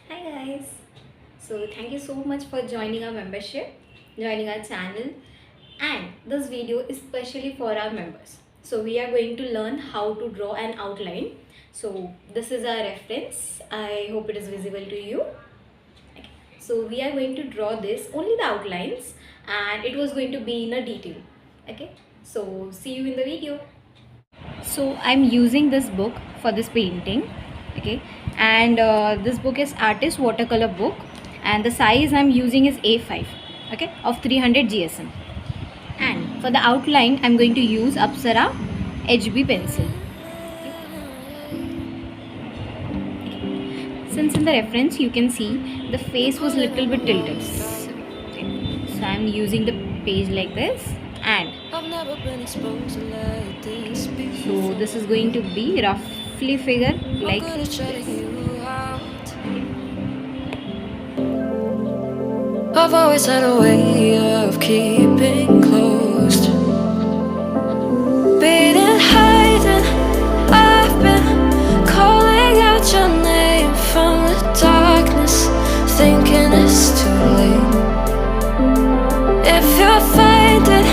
Hi guys. So thank you so much for joining our membership, joining our channel, and this video is specially for our members. So we are going to learn how to draw an outline. So this is our reference. I hope it is visible to you. Okay. So we are going to draw this only the outlines and it was going to be in a detail. Okay. So see you in the video. So I'm using this book for this painting, okay, and this book is artist watercolor book, and the size I'm using is A5, okay, of 300 GSM. And for the outline I'm going to use Apsara HB pencil. Since in the reference you can see the face was little bit tilted, okay. So I'm using the page like this, and so this is going to be roughly figure like this. I've always had a way of keeping closed, beating, hiding. I've been calling out your name from the darkness, thinking it's too late. If you're faded,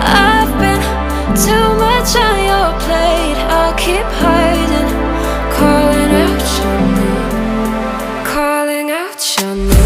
I've been too much on your plate. I'll keep hiding, calling out your name, calling out your name.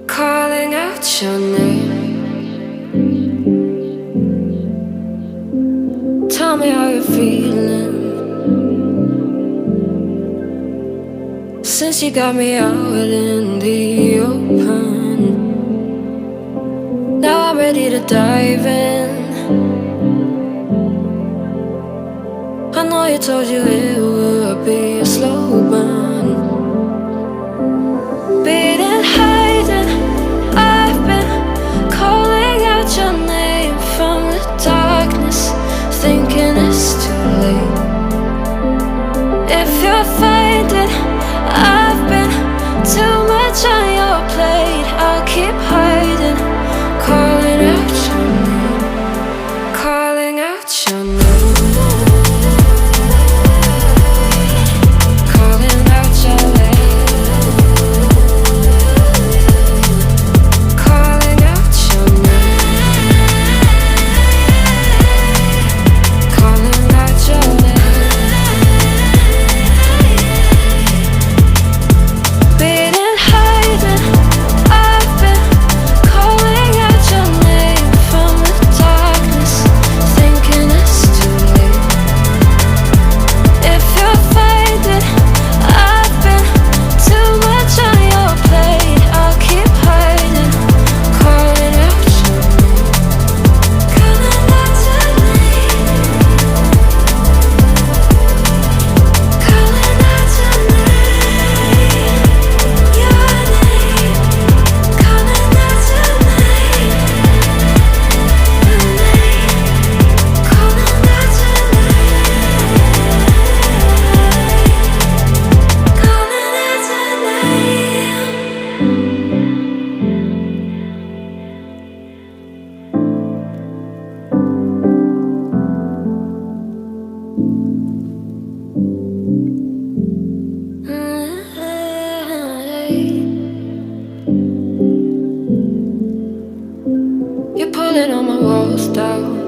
Calling out your name. Tell me how you're feeling since you got me out in the open. Now I'm ready to dive in. I know you told you it would be a slow burn, beating, hiding. I've been calling out your name from the darkness, thinking it's too late. If you're faded, I've been too much on your plate. I'll keep hiding, calling out your name, calling out your name. You're pulling all my walls down.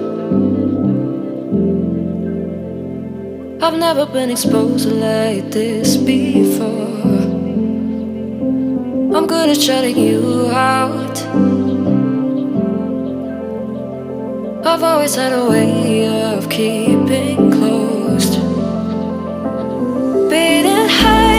I've never been exposed like this before. I'm good at shutting you out. I've always had a way of keeping closed, beating high.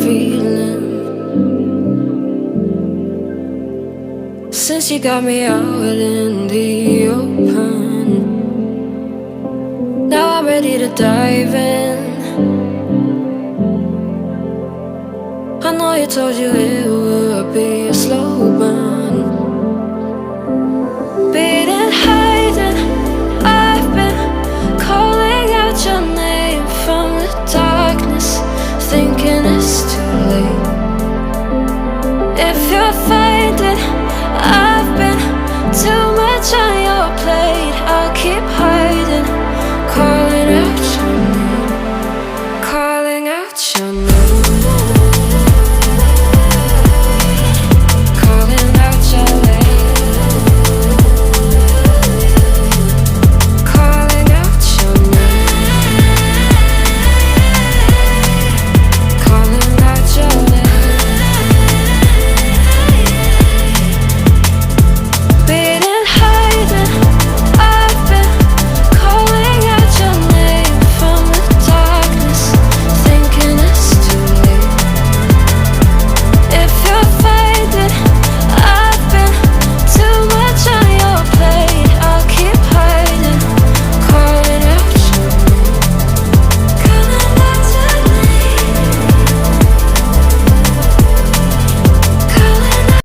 feeling. Since you got me out in the open, now I'm ready to dive in. I know you told you it would be a slow burn, beating high